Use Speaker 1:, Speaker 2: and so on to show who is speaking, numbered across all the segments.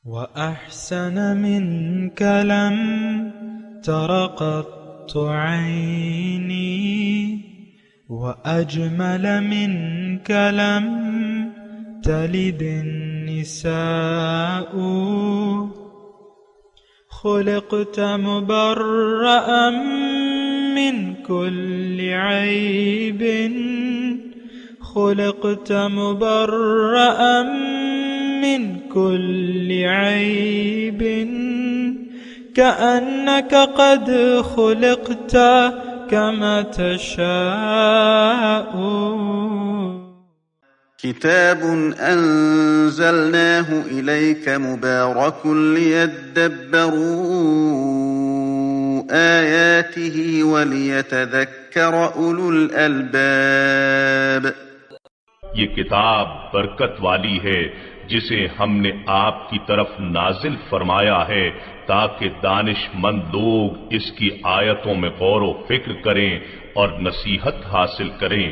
Speaker 1: وأحسن منك لم تر قط عيني وأجمل منك لم تلد النساء خلقت مبرأ من كل عيب خلقت مبرأ من كل عيب كأنك قد خلقت كما تشاء.
Speaker 2: كتاب أنزلناه إليك مبارك ليدبروا آياته وليتذكر أولو الألباب.
Speaker 3: یہ کتاب برکت والی ہے جسے ہم نے آپ کی طرف نازل فرمایا ہے تاکہ دانش مند لوگ اس کی آیتوں میں غور و فکر کریں اور نصیحت حاصل کریں.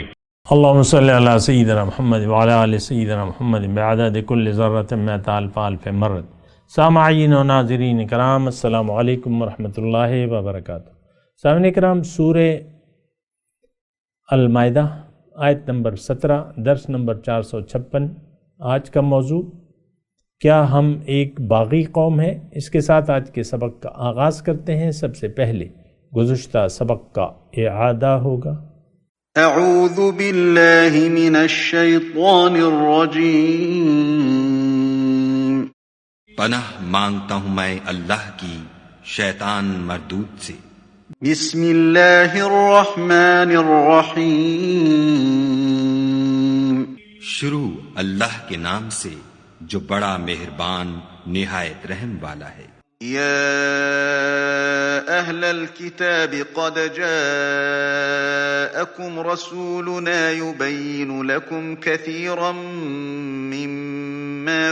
Speaker 4: اللہم صلی علی سیدنا محمد وعلی آل سیدنا محمد بعدد کل ذرۃ مئۃ الف الف مرۃ. سامعین و ناظرین کرام، السلام علیکم ورحمۃ اللہ وبرکاتہ. سامعین کرام، سورہ المائدہ آیت نمبر 17، درس نمبر 456. آج کا موضوع کیا ہم ایک باغی قوم ہیں؟ اس کے ساتھ آج کے سبق کا آغاز کرتے ہیں. سب سے پہلے گزشتہ سبق کا اعادہ ہوگا.
Speaker 2: اعوذ باللہ من الشیطان الرجیم.
Speaker 5: پناہ مانگتا ہوں میں اللہ کی شیطان مردود سے.
Speaker 2: بسم اللہ الرحمن الرحیم.
Speaker 5: شروع اللہ کے نام سے جو بڑا مہربان نہایت رحم والا ہے.
Speaker 2: یا اہل الكتاب قد جاءکم رسولنا يبین لکم کثیرا مما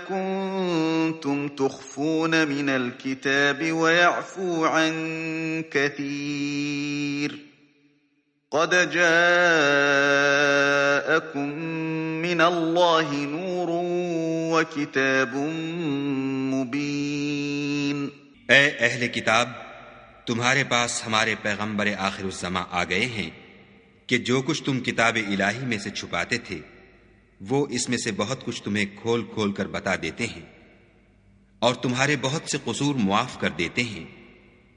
Speaker 2: کنتم تخفون من الكتاب ويعفو عن كثير قد جاءكم من الله نور وكتاب مبين.
Speaker 5: اے اہل کتاب، تمہارے پاس ہمارے پیغمبر آخر الزماں آ گئے ہیں کہ جو کچھ تم کتاب الہی میں سے چھپاتے تھے وہ اس میں سے بہت کچھ تمہیں کھول کھول کر بتا دیتے ہیں اور تمہارے بہت سے قصور معاف کر دیتے ہیں.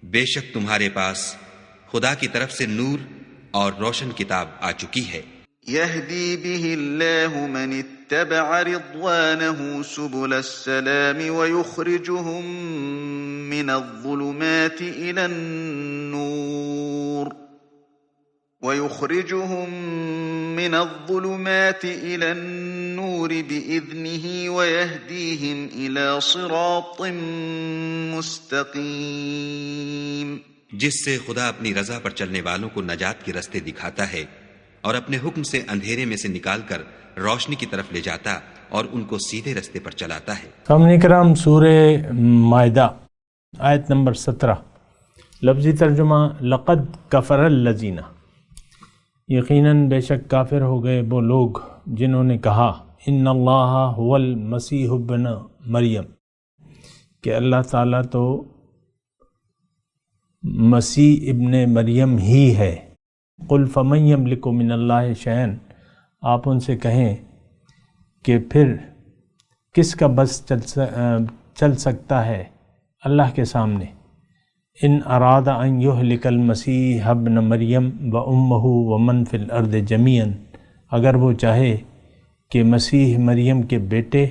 Speaker 5: بے شک تمہارے پاس خدا کی طرف سے نور اور روشن کتاب آ چکی ہے.
Speaker 2: يهدي به الله من اتبع رضوانه سبل السلام ويخرجهم من الظلمات إلى النور بإذنه ويهديهم إلى صراط مستقيم.
Speaker 5: جس سے خدا اپنی رضا پر چلنے والوں کو نجات کے رستے دکھاتا ہے اور اپنے حکم سے اندھیرے میں سے نکال کر روشنی کی طرف لے جاتا اور ان کو سیدھے رستے پر چلاتا ہے.
Speaker 4: سامعین کرام، سورہ مائدہ آیت نمبر 17. لفظی ترجمہ: لقد کفر الذین، یقیناً بے شک کافر ہو گئے وہ لوگ جنہوں نے کہا ان اللہ هو المسیح ابن مریم، کہ اللہ تعالیٰ تو مسیح ابن مریم ہی ہے. قل فمن یملک من اللہ شیئا، آپ ان سے کہیں کہ پھر کس کا بس چل سکتا ہے اللہ کے سامنے. ان اراد ان یہلک المسیح ابن مریم و امہ ومن فی الارض جمیعا، اگر وہ چاہے کہ مسیح مریم کے بیٹے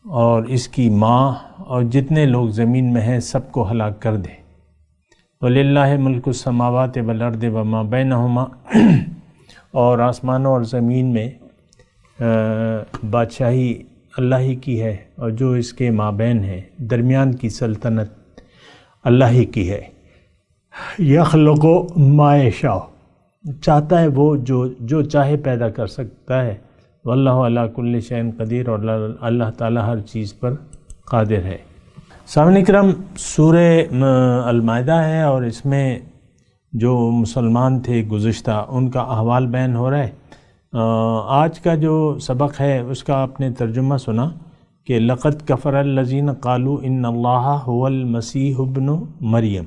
Speaker 4: اور اس کی ماں اور جتنے لوگ زمین میں ہیں سب کو ہلاک کر دے. وَلِلَّهِ مُلْكُ السَّمَاوَاتِ وَالْأَرْضِ وَمَا بَيْنَهُمَا، اور آسمانوں اور زمین میں بادشاہی اللہ ہی کی ہے اور جو اس کے مابین ہے، درمیان کی سلطنت اللہ ہی کی ہے. یخلق ما یشاء، چاہتا ہے وہ جو چاہے پیدا کر سکتا ہے. واللہ علی کل شیء قدیر، اور اللہ تعالیٰ ہر چیز پر قادر ہے. سامعین کرام، سورہ المائدہ ہے اور اس میں جو مسلمان تھے گزشتہ ان کا احوال بیان ہو رہا ہے۔ آج کا جو سبق ہے اس کا آپ نے ترجمہ سنا کہ لقد کفر الذین قالوا ان اللہ هو المسیح ابن مریم،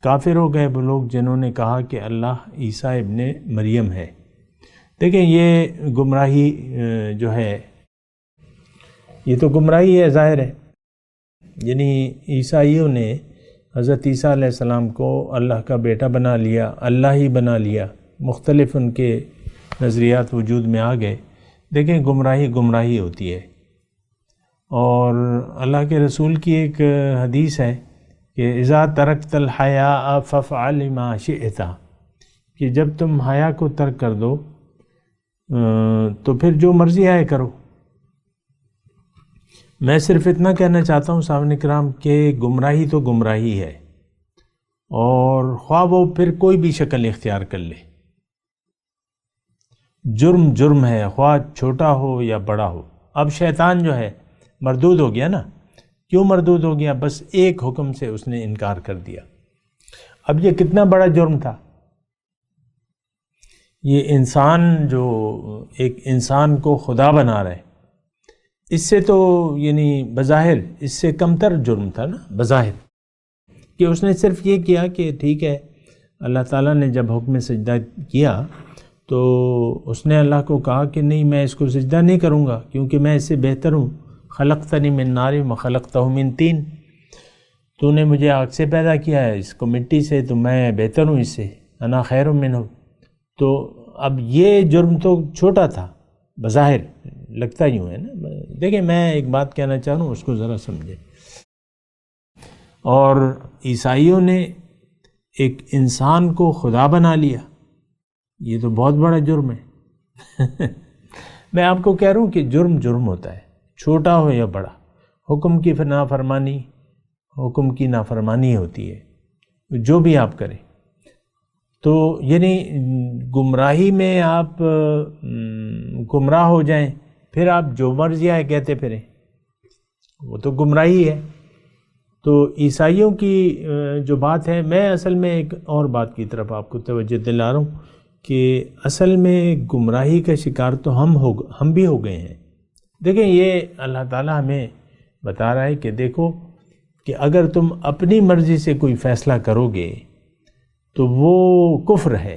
Speaker 4: کافر ہو گئے وہ لوگ جنہوں نے کہا کہ اللہ عیسیٰ ابن مریم ہے۔ دیکھیں یہ گمراہی جو ہے یہ تو گمراہی ہے، ظاہر ہے، یعنی عیسائیوں نے حضرت عیسیٰ علیہ السلام کو اللہ کا بیٹا بنا لیا، اللہ ہی بنا لیا، مختلف ان کے نظریات وجود میں آ گئے۔ دیکھیں گمراہی گمراہی ہوتی ہے، اور اللہ کے رسول کی ایک حدیث ہے کہ اذا ترکت الحیاء فافعل ما شئت، کہ جب تم حیا کو ترک کر دو تو پھر جو مرضی آئے کرو۔ میں صرف اتنا کہنا چاہتا ہوں سامعین کرام کہ گمراہی تو گمراہی ہے، اور خواہ وہ پھر کوئی بھی شکل اختیار کر لے، جرم جرم ہے، خواہ چھوٹا ہو یا بڑا ہو۔ اب شیطان جو ہے مردود ہو گیا نا، کیوں مردود ہو گیا؟ بس ایک حکم سے اس نے انکار کر دیا۔ اب یہ کتنا بڑا جرم تھا، یہ انسان جو ایک انسان کو خدا بنا رہے، اس سے تو یعنی بظاہر اس سے کمتر جرم تھا نا بظاہر، کہ اس نے صرف یہ کیا کہ ٹھیک ہے، اللہ تعالیٰ نے جب حکم سجدہ کیا تو اس نے اللہ کو کہا کہ نہیں میں اس کو سجدہ نہیں کروں گا کیونکہ میں اس سے بہتر ہوں، خلقتنی من نار وخلقتہ من طین، تو نے مجھے آگ سے پیدا کیا ہے، اس کو مٹی سے، تو میں بہتر ہوں اس سے، انا خیر منہ۔ تو اب یہ جرم تو چھوٹا تھا بظاہر، لگتا یوں ہے نا۔ دیکھیں میں ایک بات کہنا چاہ رہا ہوں، اس کو ذرا سمجھیں۔ اور عیسائیوں نے ایک انسان کو خدا بنا لیا، یہ تو بہت بڑا جرم ہے۔ میں آپ کو کہہ رہا ہوں کہ جرم جرم ہوتا ہے، چھوٹا ہو یا بڑا، حکم کی نافرمانی حکم کی نافرمانی ہوتی ہے، جو بھی آپ کریں۔ تو یعنی گمراہی میں آپ گمراہ ہو جائیں، پھر آپ جو مرضی آئے کہتے پھریں، وہ تو گمراہی ہے۔ تو عیسائیوں کی جو بات ہے، میں اصل میں ایک اور بات کی طرف آپ کو توجہ دلا رہا ہوں کہ اصل میں گمراہی کا شکار تو ہم بھی ہو گئے ہیں۔ دیکھیں یہ اللہ تعالیٰ ہمیں بتا رہا ہے کہ دیکھو کہ اگر تم اپنی مرضی سے کوئی فیصلہ کرو گے تو وہ کفر ہے۔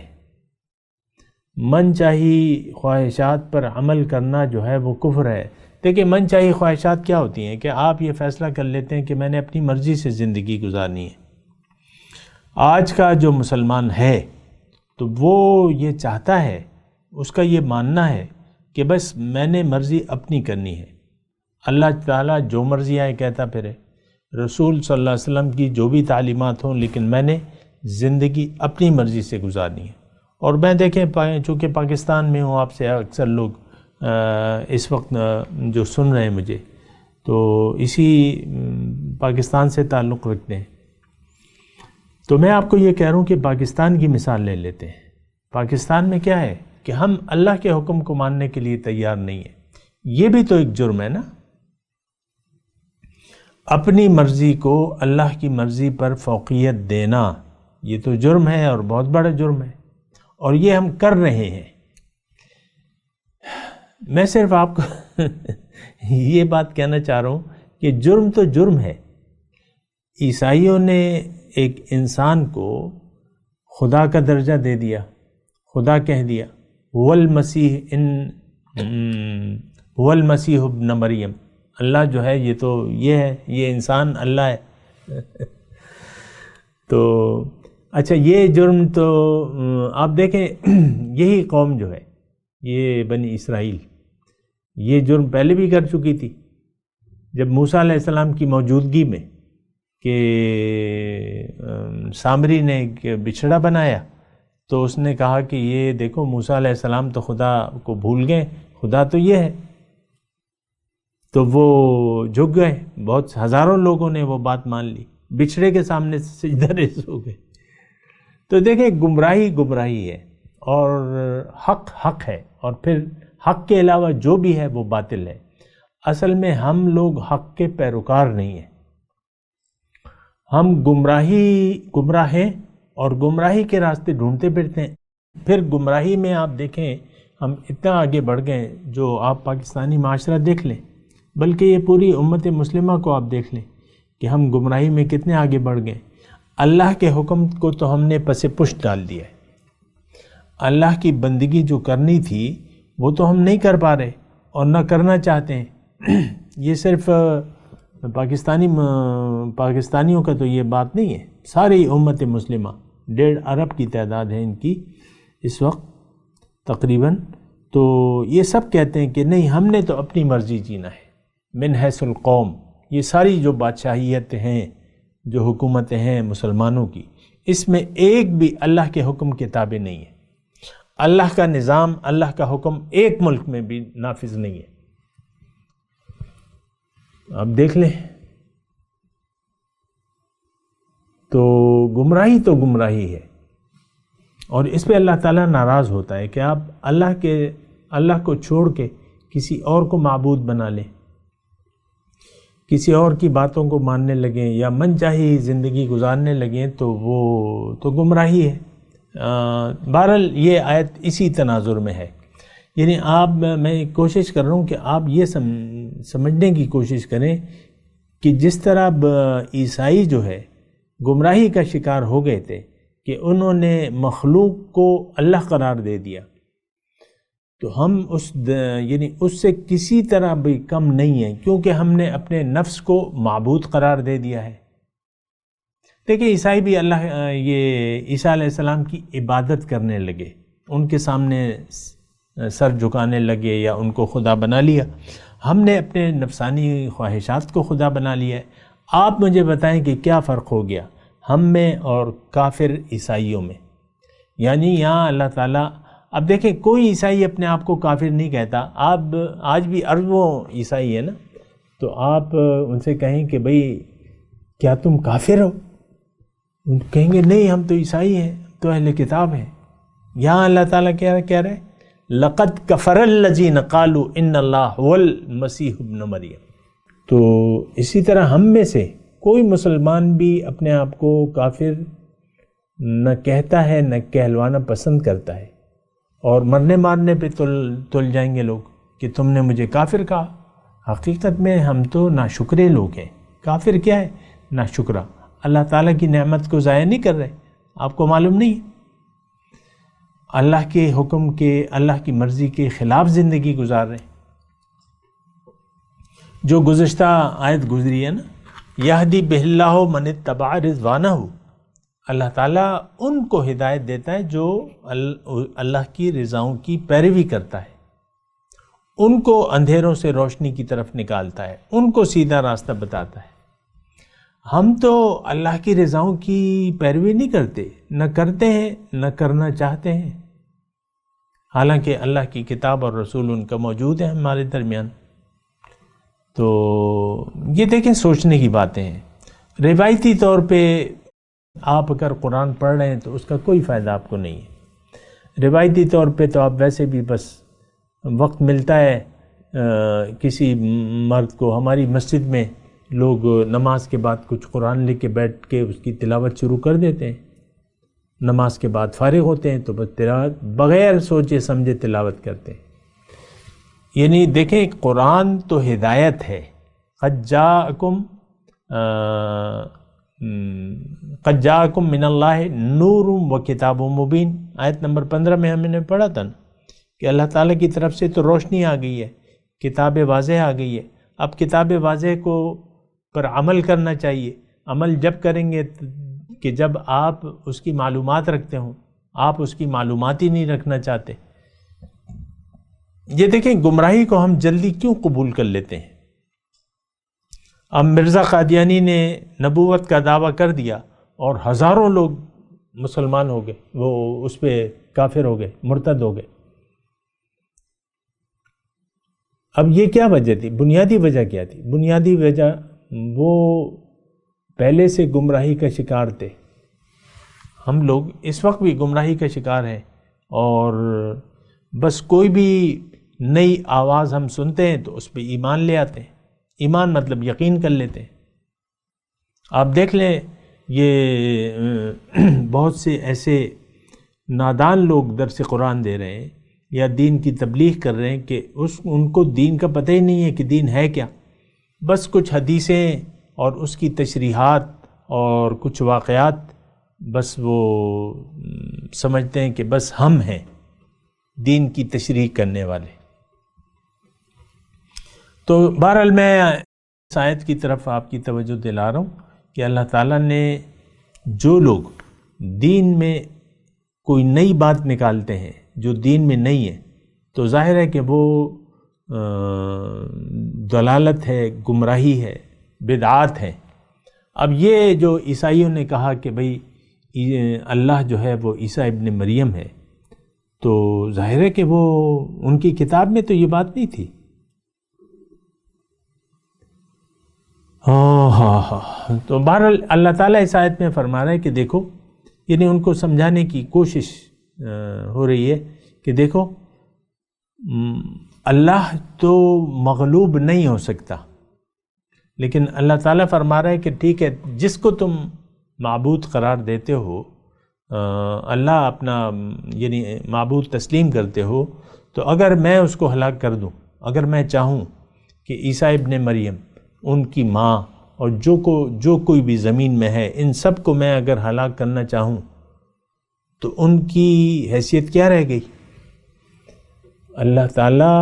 Speaker 4: من چاہی خواہشات پر عمل کرنا جو ہے وہ کفر ہے۔ دیکھیں من چاہی خواہشات کیا ہوتی ہیں کہ آپ یہ فیصلہ کر لیتے ہیں کہ میں نے اپنی مرضی سے زندگی گزارنی ہے۔ آج کا جو مسلمان ہے تو وہ یہ چاہتا ہے، اس کا یہ ماننا ہے کہ بس میں نے مرضی اپنی کرنی ہے، اللہ تعالیٰ جو مرضی آئے کہتا پھرے، رسول صلی اللہ علیہ وسلم کی جو بھی تعلیمات ہوں، لیکن میں نے زندگی اپنی مرضی سے گزارنی ہے۔ اور میں دیکھیں چونکہ پاکستان میں ہوں، آپ سے اکثر لوگ اس وقت جو سن رہے ہیں مجھے، تو اسی پاکستان سے تعلق رکھتے ہیں، تو میں آپ کو یہ کہہ رہا ہوں کہ پاکستان کی مثال لے لیتے ہیں۔ پاکستان میں کیا ہے کہ ہم اللہ کے حکم کو ماننے کے لیے تیار نہیں ہیں۔ یہ بھی تو ایک جرم ہے نا، اپنی مرضی کو اللہ کی مرضی پر فوقیت دینا، یہ تو جرم ہے اور بہت بڑا جرم ہے، اور یہ ہم کر رہے ہیں۔ میں صرف آپ کو یہ بات کہنا چاہ رہا ہوں کہ جرم تو جرم ہے۔ عیسائیوں نے ایک انسان کو خدا کا درجہ دے دیا، خدا کہہ دیا، والمسیح والمسیح ابن مریم، اللہ جو ہے یہ تو یہ ہے، یہ انسان اللہ ہے۔ تو اچھا یہ جرم تو آپ دیکھیں یہی قوم جو ہے، یہ بنی اسرائیل، یہ جرم پہلے بھی کر چکی تھی۔ جب موسیٰ علیہ السلام کی موجودگی میں کہ سامری نے ایک بچھڑا بنایا، تو اس نے کہا کہ یہ دیکھو موسیٰ علیہ السلام تو خدا کو بھول گئے، خدا تو یہ ہے، تو وہ جھک گئے، بہت ہزاروں لوگوں نے وہ بات مان لی، بچھڑے کے سامنے سجدہ ریز ہو گئے۔ تو دیکھیں گمراہی گمراہی ہے اور حق حق ہے، اور پھر حق کے علاوہ جو بھی ہے وہ باطل ہے۔ اصل میں ہم لوگ حق کے پیروکار نہیں ہیں، ہم گمراہ ہیں اور گمراہی کے راستے ڈھونڈتے پھرتے ہیں۔ پھر گمراہی میں آپ دیکھیں ہم اتنا آگے بڑھ گئے، جو آپ پاکستانی معاشرہ دیکھ لیں، بلکہ یہ پوری امت مسلمہ کو آپ دیکھ لیں کہ ہم گمراہی میں کتنے آگے بڑھ گئے۔ اللہ کے حکم کو تو ہم نے پس پشت ڈال دیا ہے۔ اللہ کی بندگی جو کرنی تھی وہ تو ہم نہیں کر پا رہے اور نہ کرنا چاہتے ہیں۔ یہ صرف پاکستانیوں کا تو یہ بات نہیں ہے، ساری امت مسلمہ 1.5 ارب کی تعداد ہے ان کی اس وقت تقریباً، تو یہ سب کہتے ہیں کہ نہیں، ہم نے تو اپنی مرضی جینا ہے۔ من حیث القوم، یہ ساری جو بادشاہیت ہیں، جو حکومتیں ہیں مسلمانوں کی، اس میں ایک بھی اللہ کے حکم کے تابع نہیں ہے۔ اللہ کا نظام، اللہ کا حکم ایک ملک میں بھی نافذ نہیں ہے۔ اب دیکھ لیں، تو گمراہی ہے، اور اس پہ اللہ تعالیٰ ناراض ہوتا ہے کہ آپ اللہ کو چھوڑ کے کسی اور کو معبود بنا لیں، کسی اور کی باتوں کو ماننے لگیں یا من چاہی زندگی گزارنے لگیں، تو وہ تو گمراہی ہے۔ بہرحال یہ آیت اسی تناظر میں ہے، یعنی میں کوشش کر رہا ہوں کہ آپ یہ سمجھنے کی کوشش کریں کہ جس طرح عیسائی جو ہے گمراہی کا شکار ہو گئے تھے کہ انہوں نے مخلوق کو اللہ قرار دے دیا، تو ہم اس سے کسی طرح بھی کم نہیں ہیں، کیونکہ ہم نے اپنے نفس کو معبود قرار دے دیا ہے۔ دیکھیں عیسائی بھی یہ عیسیٰ علیہ السلام کی عبادت کرنے لگے، ان کے سامنے سر جھکانے لگے یا ان کو خدا بنا لیا۔ ہم نے اپنے نفسانی خواہشات کو خدا بنا لیا ہے۔ آپ مجھے بتائیں کہ کیا فرق ہو گیا ہم میں اور کافر عیسائیوں میں؟ یعنی یہاں اللہ تعالیٰ، اب دیکھیں کوئی عیسائی اپنے آپ کو کافر نہیں کہتا۔ آپ آج بھی اربوں عیسائی ہیں نا، تو آپ ان سے کہیں کہ بھئی کیا تم کافر ہو؟ ان کہیں گے نہیں، ہم تو عیسائی ہیں، تو اہل کتاب ہیں۔ یہاں اللہ تعالیٰ کیا کہہ رہے ہیں؟ لَقَدْ كَفَرَ الَّذِينَ قَالُوا إِنَّ اللَّهَ هُوَ الْمَسِيحُ ابْنُ مریم۔ تو اسی طرح ہم میں سے کوئی مسلمان بھی اپنے آپ کو کافر نہ کہتا ہے، نہ کہلوانا پسند کرتا ہے، اور مرنے مارنے پہ تل جائیں گے لوگ کہ تم نے مجھے کافر کہا۔ حقیقت میں ہم تو ناشکرے لوگ ہیں۔ کافر کیا ہے؟ ناشکرہ، اللہ تعالیٰ کی نعمت کو ضائع نہیں کر رہے۔ آپ کو معلوم نہیں، اللہ کے حکم کے، اللہ کی مرضی کے خلاف زندگی گزار رہے ہیں۔ جو گزشتہ آیت گزری ہے نا، یہدی بہ اللہ من اتبع رضوانہ، اللہ تعالیٰ ان کو ہدایت دیتا ہے جو اللہ کی رضاؤں کی پیروی کرتا ہے، ان کو اندھیروں سے روشنی کی طرف نکالتا ہے، ان کو سیدھا راستہ بتاتا ہے۔ ہم تو اللہ کی رضاؤں کی پیروی نہیں کرتے، نہ کرتے ہیں، نہ کرنا چاہتے ہیں، حالانکہ اللہ کی کتاب اور رسول ان کا موجود ہے ہمارے درمیان۔ تو یہ دیکھیں سوچنے کی باتیں ہیں۔ روایتی طور پہ آپ اگر قرآن پڑھ رہے ہیں تو اس کا کوئی فائدہ آپ کو نہیں ہے۔ روایتی طور پہ تو آپ ویسے بھی بس وقت ملتا ہے کسی مرد کو، ہماری مسجد میں لوگ نماز کے بعد کچھ قرآن لے کے بیٹھ کے اس کی تلاوت شروع کر دیتے ہیں، نماز کے بعد فارغ ہوتے ہیں تو بس تلاوت بغیر سوچے سمجھے تلاوت کرتے ہیں۔ یعنی دیکھیں قرآن تو ہدایت ہے، قد جاءکم من اللہ نور و کتاب مبین، آیت نمبر 15 میں ہم نے پڑھا تھا نا کہ اللہ تعالیٰ کی طرف سے تو روشنی آ گئی ہے، کتاب واضح آ گئی ہے۔ اب کتاب واضح کو پر عمل کرنا چاہیے۔ عمل جب کریں گے کہ جب آپ اس کی معلومات رکھتے ہوں، آپ اس کی معلومات ہی نہیں رکھنا چاہتے۔ یہ دیکھیں گمراہی کو ہم جلدی کیوں قبول کر لیتے ہیں۔ اب مرزا قادیانی نے نبوت کا دعویٰ کر دیا اور ہزاروں لوگ مسلمان ہو گئے، وہ اس پہ کافر ہو گئے، مرتد ہو گئے۔ اب یہ کیا وجہ تھی؟ بنیادی وجہ کیا تھی؟ بنیادی وجہ وہ پہلے سے گمراہی کا شکار تھے۔ ہم لوگ اس وقت بھی گمراہی کا شکار ہیں، اور بس کوئی بھی نئی آواز ہم سنتے ہیں تو اس پہ ایمان لے آتے ہیں۔ ایمان مطلب یقین کر لیتے ہیں۔ آپ دیکھ لیں یہ بہت سے ایسے نادان لوگ درس قرآن دے رہے ہیں یا دین کی تبلیغ کر رہے ہیں کہ ان کو دین کا پتہ ہی نہیں ہے کہ دین ہے کیا، بس کچھ حدیثیں اور اس کی تشریحات اور کچھ واقعات، بس وہ سمجھتے ہیں کہ بس ہم ہیں دین کی تشریح کرنے والے۔ تو بہرحال میں اس آیت کی طرف آپ کی توجہ دلا رہا ہوں کہ اللہ تعالیٰ نے جو لوگ دین میں کوئی نئی بات نکالتے ہیں جو دین میں نہیں ہے، تو ظاہر ہے کہ وہ ضلالت ہے، گمراہی ہے، بدعات ہے۔ اب یہ جو عیسائیوں نے کہا کہ بھئی اللہ جو ہے وہ عیسیٰ ابن مریم ہے، تو ظاہر ہے کہ وہ ان کی کتاب میں تو یہ بات نہیں تھی۔ تو بہرحال اللہ تعالیٰ اس آیت میں فرما رہا ہے کہ دیکھو، یعنی ان کو سمجھانے کی کوشش ہو رہی ہے کہ دیکھو اللہ تو مغلوب نہیں ہو سکتا، لیکن اللہ تعالیٰ فرما رہا ہے کہ ٹھیک ہے، جس کو تم معبود قرار دیتے ہو، اللہ اپنا یعنی معبود تسلیم کرتے ہو، تو اگر میں اس کو ہلاک کر دوں، اگر میں چاہوں کہ عیسیٰ ابن مریم، ان کی ماں اور جو کوئی بھی زمین میں ہے، ان سب کو میں اگر ہلاک کرنا چاہوں تو ان کی حیثیت کیا رہ گئی؟ اللہ تعالیٰ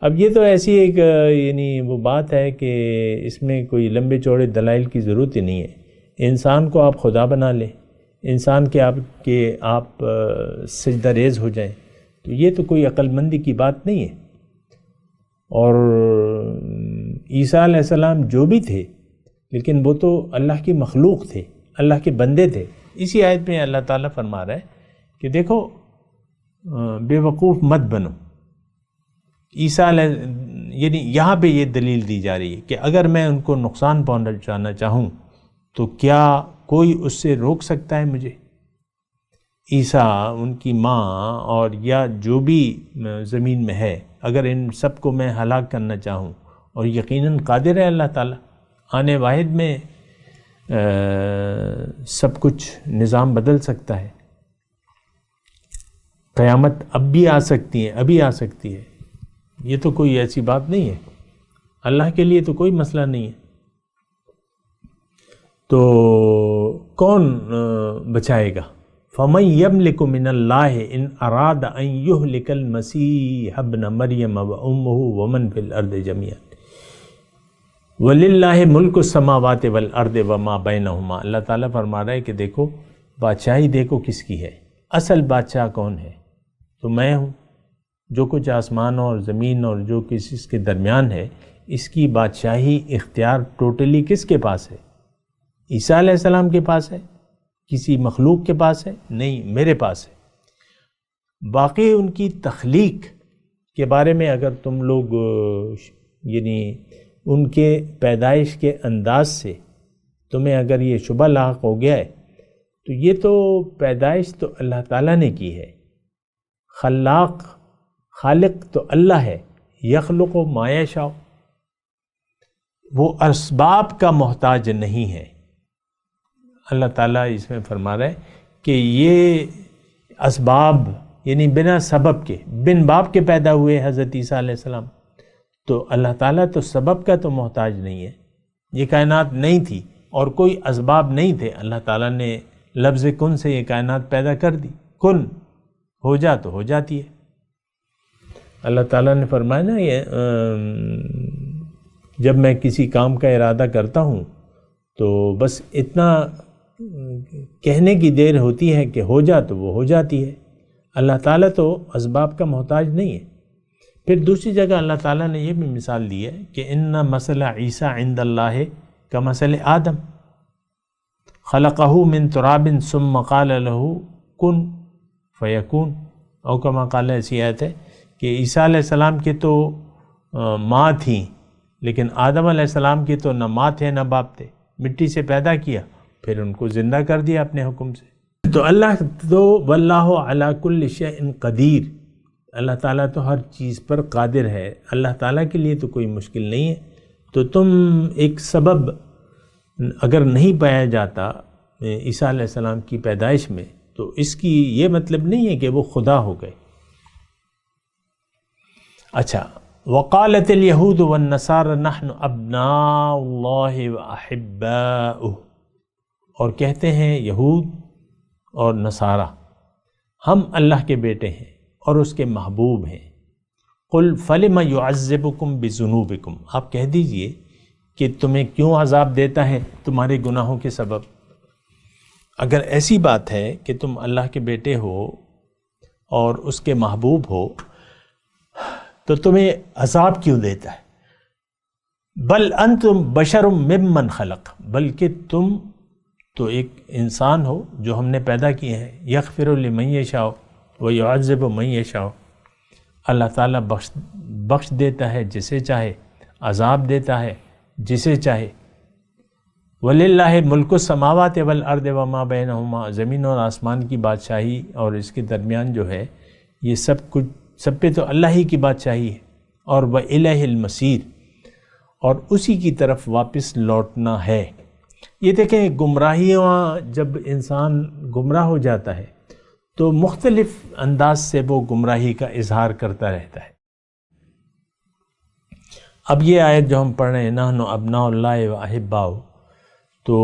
Speaker 4: اب یہ تو ایسی ایک یعنی وہ بات ہے کہ اس میں کوئی لمبے چوڑے دلائل کی ضرورت ہی نہیں ہے۔ انسان کو آپ خدا بنا لیں، انسان کے آپ سجدہ ریز ہو جائیں، تو یہ تو کوئی عقل مندی کی بات نہیں ہے۔ اور عیسیٰ علیہ السلام جو بھی تھے، لیکن وہ تو اللہ کی مخلوق تھے، اللہ کے بندے تھے۔ اسی آیت میں اللہ تعالیٰ فرما رہا ہے کہ دیکھو بے وقوف مت بنو۔ عیسیٰ یعنی یہاں پہ یہ دلیل دی جا رہی ہے کہ اگر میں ان کو نقصان پہنچانا چاہوں تو کیا کوئی اس سے روک سکتا ہے مجھے؟ عیسیٰ، ان کی ماں اور یا جو بھی زمین میں ہے، اگر ان سب کو میں ہلاک کرنا چاہوں، اور یقیناً قادر ہے اللہ تعالیٰ، آنے واحد میں سب کچھ نظام بدل سکتا ہے۔ قیامت اب بھی آ سکتی ہے، ابھی آ سکتی ہے، یہ تو کوئی ایسی بات نہیں ہے، اللہ کے لیے تو کوئی مسئلہ نہیں ہے۔ تو کون بچائے گا؟ فَمَن يَمْلِكُ مِنَ اللَّهِ إِنْ أَرَادَ أَن يُهْلِكَ الْمَسِيحَ ابْنَ مَرْيَمَ وَأُمَّهُ وَمَن فِي الْأَرْضِ جَمِيعًا وَلِلَّهِ مُلْكُ السَّمَاوَاتِ وَالْأَرْضِ وَمَا بَيْنَهُمَا۔ اللہ تعالیٰ فرما رہا ہے کہ دیکھو، بادشاہی دیکھو کس کی ہے، اصل بادشاہ کون ہے؟ تو میں ہوں۔ جو کچھ آسمان اور زمین اور جو کچھ اس کے درمیان ہے، اس کی بادشاہی اختیار ٹوٹلی کس کے پاس ہے؟ عیسیٰ علیہ السلام کے پاس ہے؟ کسی مخلوق کے پاس ہے؟ نہیں، میرے پاس ہے۔ باقی ان کی تخلیق کے بارے میں اگر تم لوگ یعنی ان کے پیدائش کے انداز سے تمہیں اگر یہ شبہ لاحق ہو گیا ہے، تو یہ تو پیدائش تو اللہ تعالیٰ نے کی ہے۔ خالق تو اللہ ہے، یخلق ما یشاء، وہ اسباب کا محتاج نہیں ہے۔ اللہ تعالیٰ اس میں فرما رہا ہے کہ یہ اسباب یعنی بنا سبب کے، بن باپ کے پیدا ہوئے حضرت عیسیٰ علیہ السلام، تو اللہ تعالیٰ تو سبب کا تو محتاج نہیں ہے۔ یہ کائنات نہیں تھی اور کوئی اسباب نہیں تھے، اللہ تعالیٰ نے لفظ کن سے یہ کائنات پیدا کر دی، کن ہو جا تو ہو جاتی ہے۔ اللہ تعالیٰ نے فرمایا نا، یہ جب میں کسی کام کا ارادہ کرتا ہوں تو بس اتنا کہنے کی دیر ہوتی ہے کہ ہو جا تو وہ ہو جاتی ہے۔ اللہ تعالیٰ تو اسباب کا محتاج نہیں ہے۔ پھر دوسری جگہ اللہ تعالیٰ نے یہ بھی مثال دی ہے کہ ان مثل عیسیٰ عند اللہ کمثل آدم خلقہ من تراب ثم قال له کن فیکون، او کما قال، ایسی آیت ہے کہ عیسیٰ علیہ السلام کے تو ماں تھیں، لیکن آدم علیہ السلام کی تو نہ ماں تھے نہ باپ تھے، مٹی سے پیدا کیا، پھر ان کو زندہ کر دیا اپنے حکم سے۔ تو اللہ تو واللہ علی کل شیء قدیر، اللہ تعالیٰ تو ہر چیز پر قادر ہے، اللہ تعالیٰ کے لیے تو کوئی مشکل نہیں ہے۔ تو تم ایک سبب اگر نہیں پایا جاتا عیسیٰ علیہ السلام کی پیدائش میں، تو اس کی یہ مطلب نہیں ہے کہ وہ خدا ہو گئے۔ اچھا، وقالت الیہود والنصارى نحن ابناء اللہ واحباؤہ، اور کہتے ہیں یہود اور نصارہ ہم اللہ کے بیٹے ہیں اور اس کے محبوب ہیں۔ قل فلم يعذبكم بذنوبكم، آپ کہہ دیجئے کہ تمہیں کیوں عذاب دیتا ہے تمہارے گناہوں کے سبب۔ اگر ایسی بات ہے کہ تم اللہ کے بیٹے ہو اور اس کے محبوب ہو تو تمہیں عذاب کیوں دیتا ہے؟ بل انتم بشر ممن خلق، بلکہ تم تو ایک انسان ہو جو ہم نے پیدا کیے ہیں۔ یغفر لمن یشاء ویعذب من یشاء، اللہ تعالیٰ بخش دیتا ہے جسے چاہے، عذاب دیتا ہے جسے چاہے۔ وَلِلَّهِ مُلْكُ السَّمَاوَاتِ وَالْأَرْضِ وَمَا بَيْنَهُمَا، زمین اور آسمان کی بادشاہی اور اس کے درمیان جو ہے یہ سب کچھ، سب پہ تو اللہ ہی کی بادشاہی ہے۔ اور وَإِلَيْهِ الْمَصِيرُ، اور اسی کی طرف واپس لوٹنا ہے۔ یہ دیکھیں، گمراہیاں جب انسان گمراہ ہو جاتا ہے تو مختلف انداز سے وہ گمراہی کا اظہار کرتا رہتا ہے۔ اب یہ آیت جو ہم پڑھ رہے ہیں، نحن ابناء اللہ واحباؤہ، تو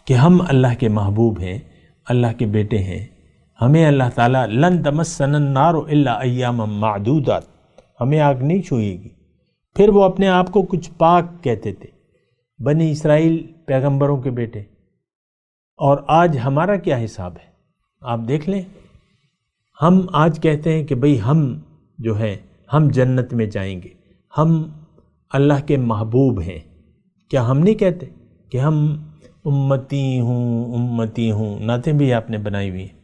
Speaker 4: کہ ہم اللہ کے محبوب ہیں، اللہ کے بیٹے ہیں، ہمیں اللہ تعالیٰ لن تمسنا النار الا ایاما معدودات، ہمیں آگ نہیں چھوئے گی۔ پھر وہ اپنے آپ کو کچھ پاک کہتے تھے، بنی اسرائیل پیغمبروں کے بیٹے۔ اور آج ہمارا کیا حساب ہے آپ دیکھ لیں۔ ہم آج کہتے ہیں کہ بھئی ہم جو ہے ہم جنت میں جائیں گے، ہم اللہ کے محبوب ہیں۔ کیا ہم نہیں کہتے کہ ہم امتی ہوں؟ نعتیں بھی آپ نے بنائی ہوئی ہیں،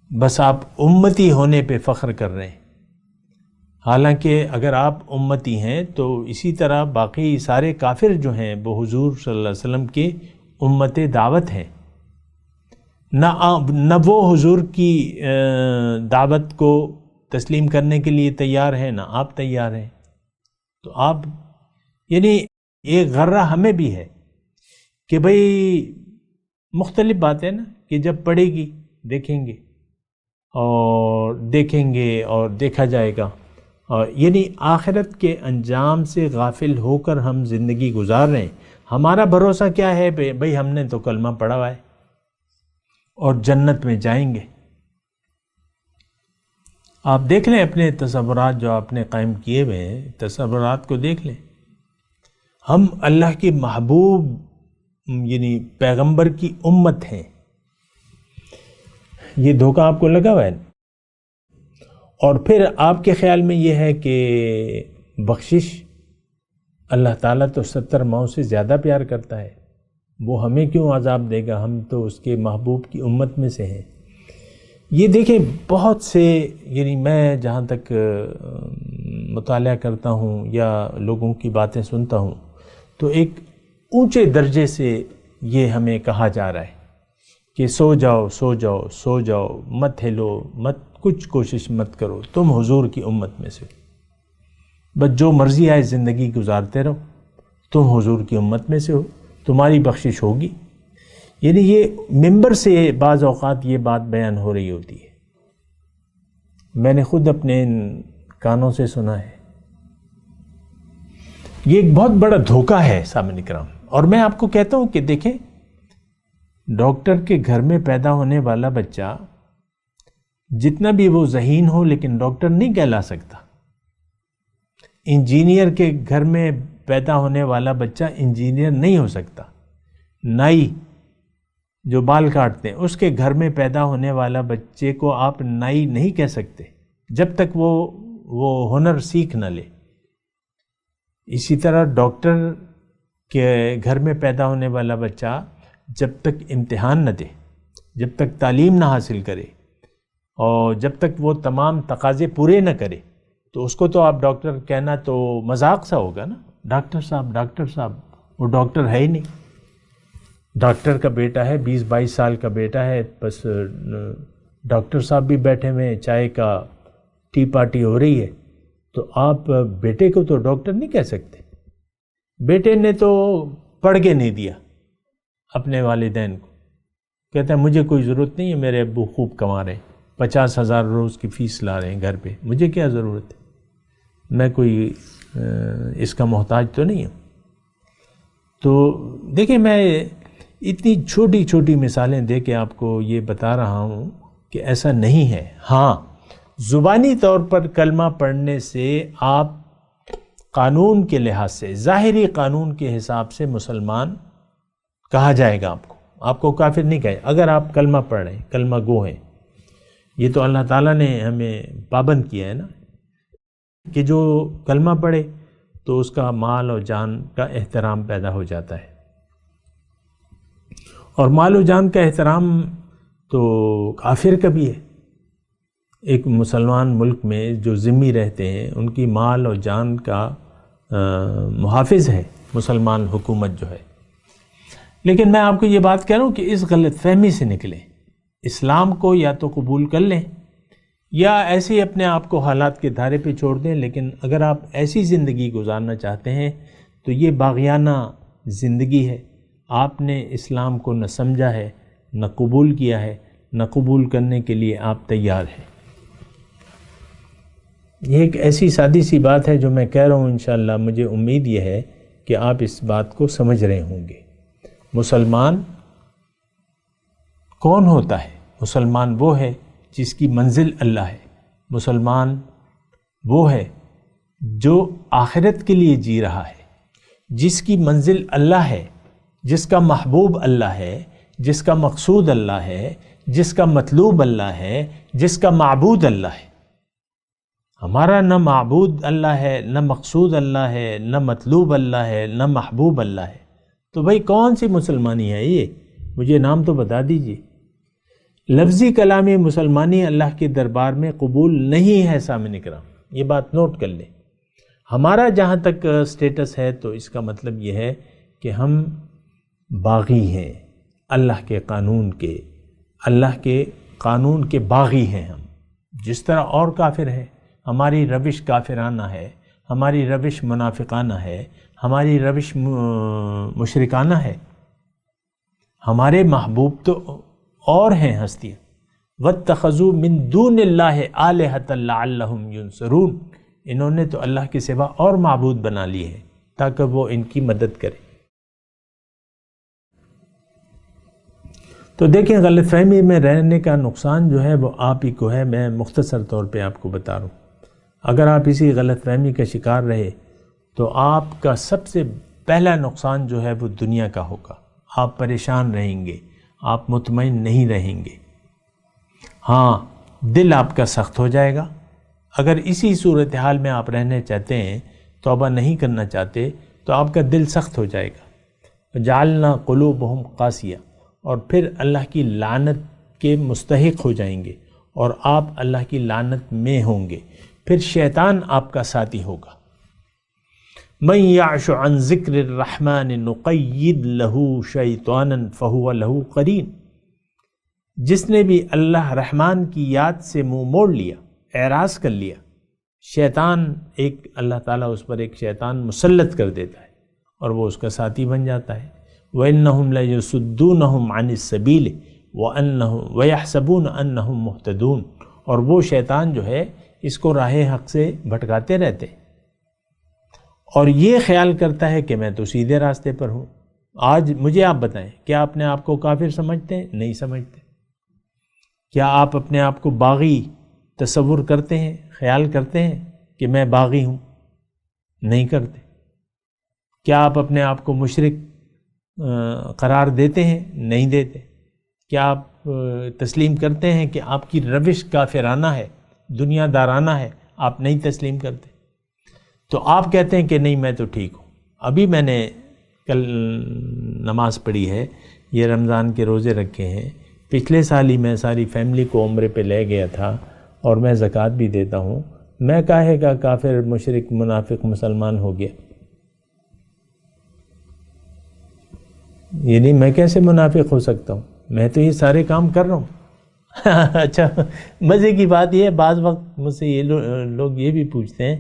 Speaker 4: بس آپ امتی ہونے پہ فخر کر رہے ہیں۔ حالانکہ اگر آپ امتی ہیں تو اسی طرح باقی سارے کافر جو ہیں وہ حضور صلی اللہ علیہ وسلم کے امت دعوت ہیں۔ نہ وہ حضور کی دعوت کو تسلیم کرنے کے لیے تیار ہیں، نہ آپ تیار ہیں۔ تو آپ یعنی ایک غرہ ہمیں بھی ہے کہ بھئی مختلف باتیں نا، کہ جب پڑے گی دیکھیں گے اور دیکھا جائے گا، اور یعنی آخرت کے انجام سے غافل ہو کر ہم زندگی گزار رہے ہیں۔ ہمارا بھروسہ کیا ہے؟ بھئی ہم نے تو کلمہ پڑھا ہوا ہے اور جنت میں جائیں گے۔ آپ دیکھ لیں اپنے تصورات جو آپ نے قائم کیے ہوئے ہیں، تصورات کو دیکھ لیں۔ ہم اللہ کی محبوب یعنی پیغمبر کی امت ہیں، یہ دھوکہ آپ کو لگا ہوا ہے۔ اور پھر آپ کے خیال میں یہ ہے کہ بخشش اللہ تعالیٰ تو 70 ماؤں سے زیادہ پیار کرتا ہے، وہ ہمیں کیوں عذاب دے گا؟ ہم تو اس کے محبوب کی امت میں سے ہیں۔ یہ دیکھیں بہت سے، یعنی میں جہاں تک مطالعہ کرتا ہوں یا لوگوں کی باتیں سنتا ہوں تو ایک اونچے درجے سے یہ ہمیں کہا جا رہا ہے کہ سو جاؤ سو جاؤ سو جاؤ، مت ہلو، مت کچھ کوشش مت کرو، تم حضور کی امت میں سے، بس جو مرضی آئے زندگی گزارتے رہو، تم حضور کی امت میں سے ہو، تمہاری بخشش ہوگی۔ یعنی یہ ممبر سے بعض اوقات یہ بات بیان ہو رہی ہوتی ہے، میں نے خود اپنے کانوں سے سنا ہے۔ یہ ایک بہت بڑا دھوکہ ہے سامعین کرام۔ اور میں آپ کو کہتا ہوں کہ دیکھیں، ڈاکٹر کے گھر میں پیدا ہونے والا بچہ جتنا بھی وہ ذہین ہو لیکن ڈاکٹر نہیں کہلا سکتا۔ انجینئر کے گھر میں پیدا ہونے والا بچہ انجینئر نہیں ہو سکتا۔ نائی جو بال کاٹتے ہیں، اس کے گھر میں پیدا ہونے والا بچے کو آپ نائی نہیں کہہ سکتے جب تک وہ ہنر سیکھ نہ لے۔ اسی طرح ڈاکٹر کے گھر میں پیدا ہونے والا بچہ جب تک امتحان نہ دے، جب تک تعلیم نہ حاصل کرے، اور جب تک وہ تمام تقاضے پورے نہ کرے، تو اس کو تو آپ ڈاکٹر کہنا تو مذاق سا ہوگا نا۔ ڈاکٹر صاحب، وہ ڈاکٹر ہے ہی نہیں۔ ڈاکٹر کا بیٹا ہے، 20-22 سال کا بیٹا ہے، بس ڈاکٹر صاحب بھی بیٹھے ہوئے ہیں، چائے کا ٹی پارٹی ہو رہی ہے، تو آپ بیٹے کو تو ڈاکٹر نہیں کہہ سکتے۔ بیٹے نے تو پڑھ کے نہیں دیا اپنے والدین کو. کہتا ہے مجھے کوئی ضرورت نہیں ہے، میرے ابو خوب کما رہے ہیں، 50,000 روز کی فیس لا رہے ہیں گھر پہ، مجھے کیا ضرورت ہے، میں کوئی اس کا محتاج تو نہیں ہوں. تو دیکھیں میں اتنی چھوٹی چھوٹی مثالیں دے کے آپ کو یہ بتا رہا ہوں کہ ایسا نہیں ہے. ہاں زبانی طور پر کلمہ پڑھنے سے آپ قانون کے لحاظ سے، ظاہری قانون کے حساب سے مسلمان کہا جائے گا، آپ کو کافر نہیں کہے اگر آپ کلمہ پڑھ رہے ہیں، کلمہ گو ہیں. یہ تو اللہ تعالیٰ نے ہمیں پابند کیا ہے نا کہ جو کلمہ پڑھے تو اس کا مال اور جان کا احترام پیدا ہو جاتا ہے. اور مال و جان کا احترام تو کافر کا بھی ہے. ایک مسلمان ملک میں جو ذمہ رہتے ہیں ان کی مال اور جان کا محافظ ہے مسلمان حکومت جو ہے. لیکن میں آپ کو یہ بات کہہ رہا ہوں کہ اس غلط فہمی سے نکلیں، اسلام کو یا تو قبول کر لیں یا ایسے ہی اپنے آپ کو حالات کے دھارے پہ چھوڑ دیں. لیکن اگر آپ ایسی زندگی گزارنا چاہتے ہیں تو یہ باغیانہ زندگی ہے. آپ نے اسلام کو نہ سمجھا ہے، نہ قبول کیا ہے، نہ قبول کرنے کے لیے آپ تیار ہیں. یہ ایک ایسی سادی سی بات ہے جو میں کہہ رہا ہوں، انشاءاللہ مجھے امید یہ ہے کہ آپ اس بات کو سمجھ رہے ہوں گے. مسلمان کون ہوتا ہے؟ مسلمان وہ ہے جس کی منزل اللہ ہے. مسلمان وہ ہے جو آخرت کے لیے جی رہا ہے، جس کی منزل اللہ ہے، جس کا محبوب اللہ ہے، جس کا مقصود اللہ ہے، جس کا مطلوب اللہ ہے، جس کا معبود اللہ ہے. ہمارا نہ معبود اللہ ہے، نہ مقصود اللہ ہے، نہ مطلوب اللہ ہے، نہ محبوب اللہ ہے. تو بھائی کون سی مسلمانی ہے یہ؟ مجھے نام تو بتا دیجئے. لفظی کلامی مسلمانی اللہ کے دربار میں قبول نہیں ہے. سامعین کرام یہ بات نوٹ کر لیں. ہمارا جہاں تک سٹیٹس ہے تو اس کا مطلب یہ ہے کہ ہم باغی ہیں اللہ کے قانون کے، اللہ کے قانون کے باغی ہیں ہم. جس طرح اور کافر ہیں، ہماری روش کافرانہ ہے، ہماری روش منافقانہ ہے، ہماری روش مشرکانہ ہے. ہمارے محبوب تو اور ہیں ہستیاں. وَاتَّخَذُوا مِن دُونِ اللَّهِ آلِهَةً لَعَلَّهُمْ يُنصَرُونَ. انہوں نے تو اللہ کے سوا اور معبود بنا لیے ہیں تاکہ وہ ان کی مدد کرے. تو دیکھیں غلط فہمی میں رہنے کا نقصان جو ہے وہ آپ ہی کو ہے. میں مختصر طور پہ آپ کو بتا رہا ہوں. اگر آپ اسی غلط فہمی کا شکار رہے تو آپ کا سب سے پہلا نقصان جو ہے وہ دنیا کا ہوگا. آپ پریشان رہیں گے، آپ مطمئن نہیں رہیں گے. ہاں دل آپ کا سخت ہو جائے گا. اگر اسی صورتحال میں آپ رہنے چاہتے ہیں، توبہ نہیں کرنا چاہتے، تو آپ کا دل سخت ہو جائے گا. جعلنا قلوبہم قاسیہ، اور پھر اللہ کی لعنت کے مستحق ہو جائیں گے اور آپ اللہ کی لعنت میں ہوں گے. پھر شیطان آپ کا ساتھی ہوگا. من یعش عن ذکر الرحمن نقید لہ شیطانا فہو لہ قرین. جس نے بھی اللہ رحمان کی یاد سے منہ موڑ لیا، اعراض کر لیا، شیطان ایک اللہ تعالیٰ اس پر ایک شیطان مسلط کر دیتا ہے اور وہ اس کا ساتھی بن جاتا ہے. وَإِنَّهُمْ لَيَصُدُّونَهُمْ عَنِ السَّبِيلِ وَيَحْسَبُونَ أَنَّهُمْ مُهْتَدُونَ. اور وہ شیطان جو ہے اس کو راہ حق سے بھٹکاتے رہتے اور یہ خیال کرتا ہے کہ میں تو سیدھے راستے پر ہوں. آج مجھے آپ بتائیں، کیا اپنے آپ کو کافر سمجھتے ہیں؟ نہیں سمجھتے. کیا آپ اپنے آپ کو باغی تصور کرتے ہیں، خیال کرتے ہیں کہ میں باغی ہوں؟ نہیں کرتے. کیا آپ اپنے آپ کو مشرک قرار دیتے ہیں؟ نہیں دیتے. کیا آپ تسلیم کرتے ہیں کہ آپ کی روش کافرانہ ہے، دنیا دارانہ ہے؟ آپ نہیں تسلیم کرتے. تو آپ کہتے ہیں کہ نہیں میں تو ٹھیک ہوں. ابھی میں نے کل نماز پڑھی ہے، یہ رمضان کے روزے رکھے ہیں. پچھلے سال ہی میں ساری فیملی کو عمرے پہ لے گیا تھا اور میں زکوٰۃ بھی دیتا ہوں. میں کاہے کا کافر مشرک منافق مسلمان ہو گیا؟ یعنی میں کیسے منافق ہو سکتا ہوں؟ میں تو یہ سارے کام کر رہا ہوں. اچھا مزے کی بات یہ ہے، بعض وقت مجھ سے یہ لوگ یہ بھی پوچھتے ہیں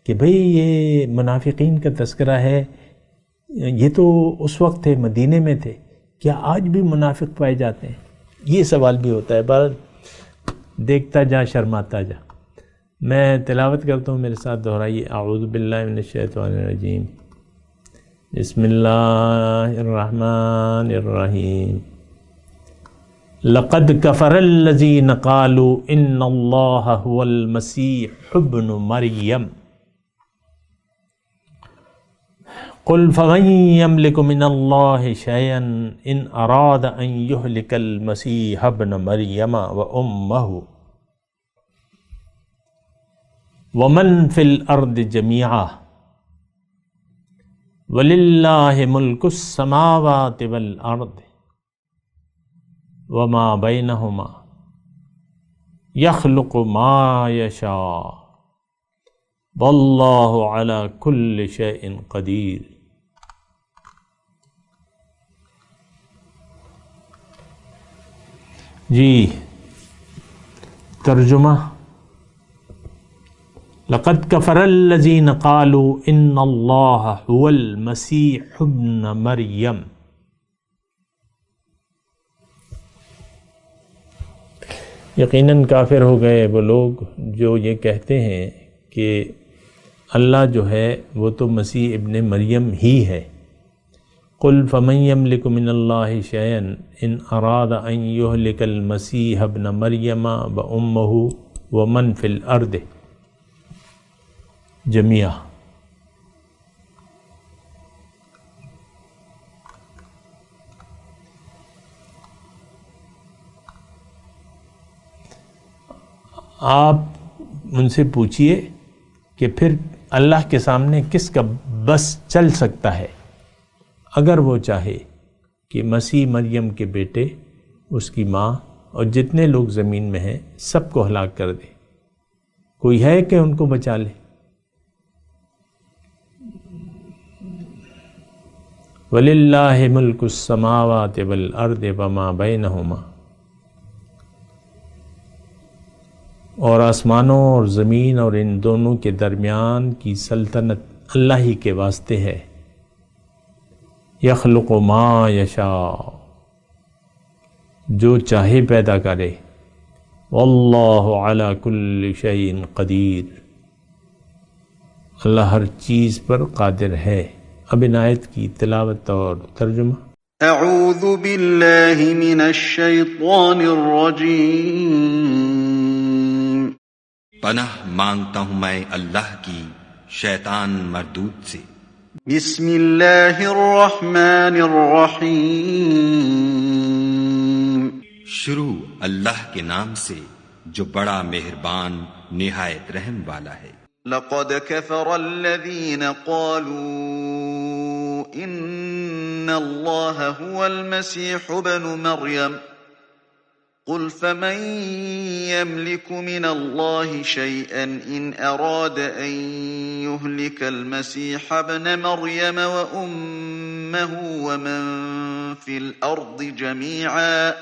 Speaker 4: کہ بھئی یہ منافقین کا تذکرہ ہے، یہ تو اس وقت تھے، مدینے میں تھے، کیا آج بھی منافق پائے جاتے ہیں؟ یہ سوال بھی ہوتا ہے۔ بہرحال دیکھتا جا شرماتا جا۔ میں تلاوت کرتا ہوں، میرے ساتھ دہرائیے۔ اعوذ باللہ من الشیطان الرجیم، بسم اللہ الرحمن الرحیم۔ لقد کفر الذین قالوا ان اللہ هو المسیح ابن مریم قل فمن یملک من اللہ شیئا ان اراد ان یہلک المسیح ابن مریم وامہ ومن فی الارض جمیعا وَلِلَّهِ مُلْكُ السَّمَاوَاتِ وَالْأَرْضِ وَمَا بَيْنَهُمَا يَخْلُقُ مَا يَشَاءُ وَاللَّهُ عَلَى كُلِّ شَيْءٍ قَدِيرٌ۔ جی ترجمہ، لقد کفر الذین قالوا ان اللہ هو المسیح ابن مریم۔ یقیناً کافر ہو گئے وہ لوگ جو یہ کہتے ہیں کہ اللہ جو ہے وہ تو مسیح ابن مریم ہی ہے۔ قل فمن یملک من اللہ شیئا ان اراد ان یہلک المسیح ابن مریم وامہ ومن فی الارض جمیعہ۔ آپ ان سے پوچھئے کہ پھر اللہ کے سامنے کس کا بس چل سکتا ہے اگر وہ چاہے کہ مسیح مریم کے بیٹے، اس کی ماں اور جتنے لوگ زمین میں ہیں سب کو ہلاک کر دے؟ کوئی ہے کہ ان کو بچا لے؟ وَلِلَّهِ مُلْكُ السَّمَاوَاتِ وَالْأَرْضِ وَمَا بَيْنَهُمَا، اور آسمانوں اور زمین اور ان دونوں کے درمیان کی سلطنت اللہ ہی کے واسطے ہے۔ یخلق ما یشاء، جو چاہے پیدا کرے۔ واللہ علی کل شیء قدیر، اللہ ہر چیز پر قادر ہے۔ اب ان آیت کی تلاوت اور ترجمہ۔
Speaker 2: اعوذ باللہ من الشیطان الرجیم،
Speaker 5: پناہ مانگتا ہوں میں اللہ کی شیطان مردود سے۔
Speaker 2: بسم اللہ الرحمن الرحیم،
Speaker 5: شروع اللہ کے نام سے جو بڑا مہربان نہایت رحم والا ہے۔
Speaker 2: لقد كفر الذين قالوا إن الله هو المسيح ابن مريم قل فمن يملك من الله شيئا إن أراد أن يهلك المسيح ابن مريم وأمه ومن في الأرض جميعا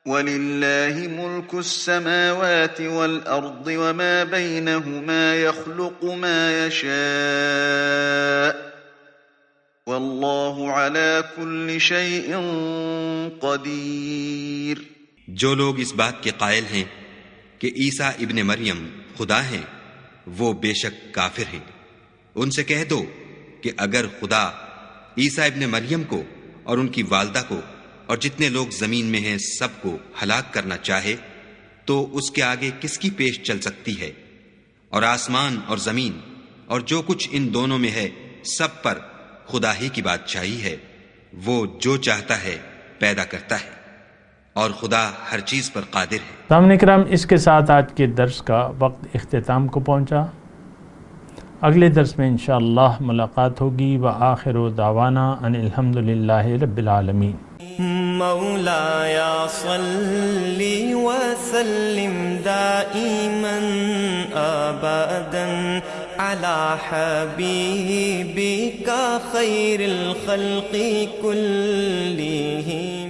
Speaker 2: وَلِلَّهِ مُلْكُ السَّمَاوَاتِ وَالْأَرْضِ وَمَا بَيْنَهُمَا يَخْلُقُ مَا يَشَاءُ وَاللَّهُ عَلَى كُلِّ شَيْءٍ قَدِيرٌ۔
Speaker 5: جو لوگ اس بات کے قائل ہیں کہ عیسیٰ ابن مریم خدا ہیں وہ بے شک کافر ہیں۔ ان سے کہہ دو کہ اگر خدا عیسیٰ ابن مریم کو اور ان کی والدہ کو اور جتنے لوگ زمین میں ہیں سب کو ہلاک کرنا چاہے تو اس کے آگے کس کی پیش چل سکتی ہے؟ اور آسمان اور زمین اور جو کچھ ان دونوں میں ہے سب پر خدا ہی کی بادشاہی ہے۔ وہ جو چاہتا ہے پیدا کرتا ہے اور خدا ہر چیز پر قادر ہے۔
Speaker 4: سامعین کرام، اس کے ساتھ آج کے درس کا وقت اختتام کو پہنچا۔ اگلے درس میں انشاءاللہ ملاقات ہوگی۔ وآخر دعوانا ان الحمدللہ رب العالمین۔
Speaker 1: مولایا صلی وسلم دائما ابدا علی حبیبک خیر الخلق کلہم۔